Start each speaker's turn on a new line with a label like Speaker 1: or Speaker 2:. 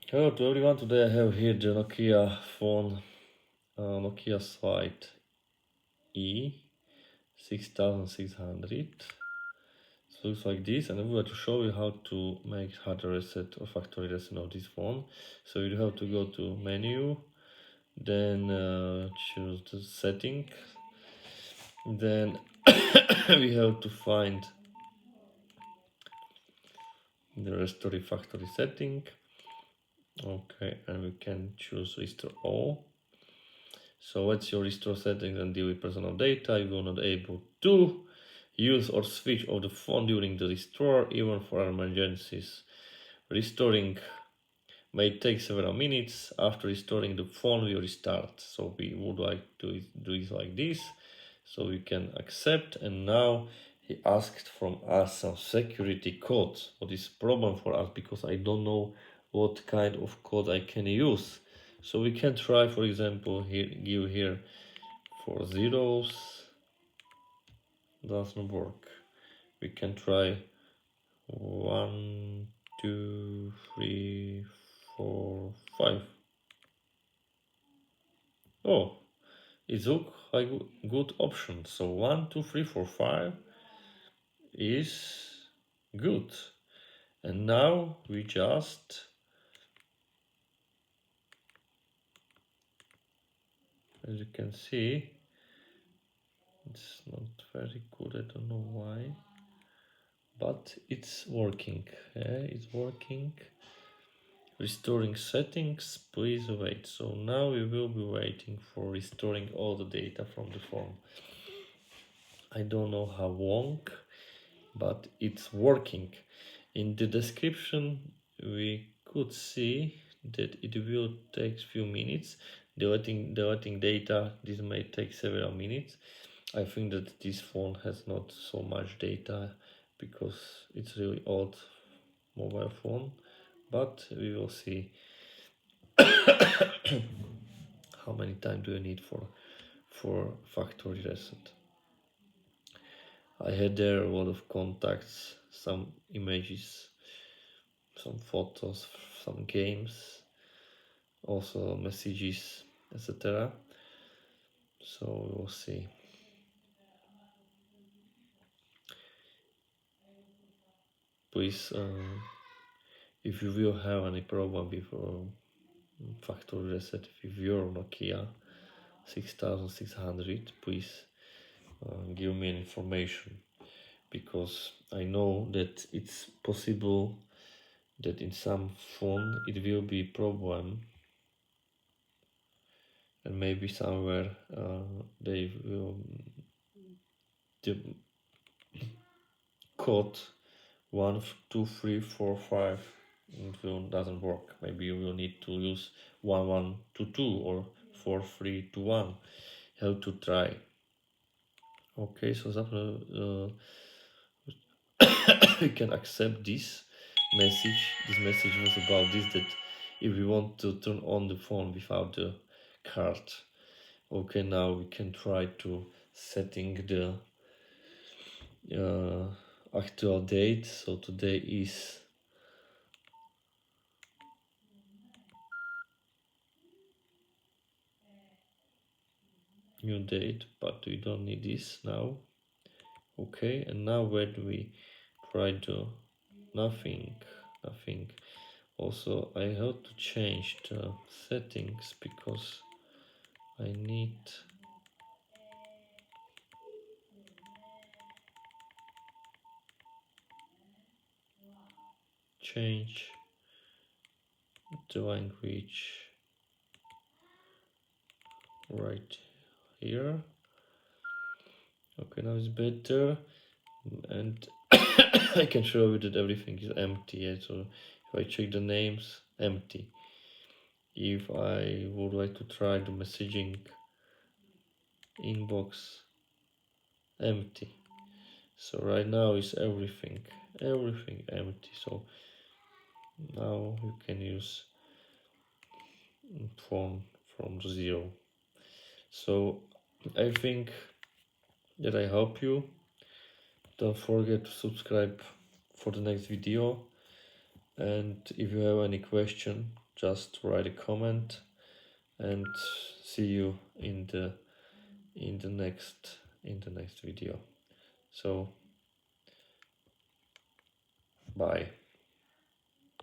Speaker 1: Hello to everyone. Today I have here the Nokia phone, Nokia Slide E6600. So looks like this, and I would like to show you how to make hard reset or factory reset of this phone. So you have to go to menu, then choose the setting, then we have to find the restore factory setting. Okay, and we can choose restore all. So what's your restore settings and deal with personal data? You will not able to use or switch off the phone during the restore, even for emergencies. Restoring may take several minutes. After restoring the phone, we restart. So we would like to do it like this. So we can accept, and now he asked from us some security codes. What is problem for us because I don't know what kind of code I can use. So we can try, for example, here give here for zeros. Doesn't work. We can try 1, 2, 3, 4, 5. Oh, it looks like a good option. So 1, 2, 3, 4, 5 is good. And now we just as you can see, it's not very good. I don't know why, but it's working. It's working. Restoring settings, please wait. So now we will be waiting for restoring all the data from the phone. I don't know how long, but it's working. In the description we could see that it will take few minutes. Deleting data, this may take several minutes. I think that this phone has not so much data because it's really old mobile phone, but we will see how many time do you need for factory reset. I had there a lot of contacts, some images, some photos, some games, also messages, etc. So we'll see. Please, if you will have any problem with factory reset with your Nokia 6600, please give me information, because I know that it's possible that in some phone it will be problem, and maybe somewhere they will the code 1, 2, 3, 4, 5 it will doesn't work. Maybe you will need to use 1, 1, 2, 2 or 4, 3, 2, 1. Have to try. Okay, so that we can accept this message. This message was about this, that if we want to turn on the phone without the card. Okay, now we can try to setting the actual date. So today is new date, but we don't need this now. Okay, and now when we try to nothing. Also I have to change the settings because I need change the language right here. Okay, now it's better, and I can show you that everything is empty. Yeah? So if I check the names, empty. If I would like to try the messaging inbox, empty. So right now is everything empty. So now you can use phone from zero. So I think that I help you. Don't forget to subscribe for the next video, and if you have any question, just write a comment, and see you in the next video. So bye.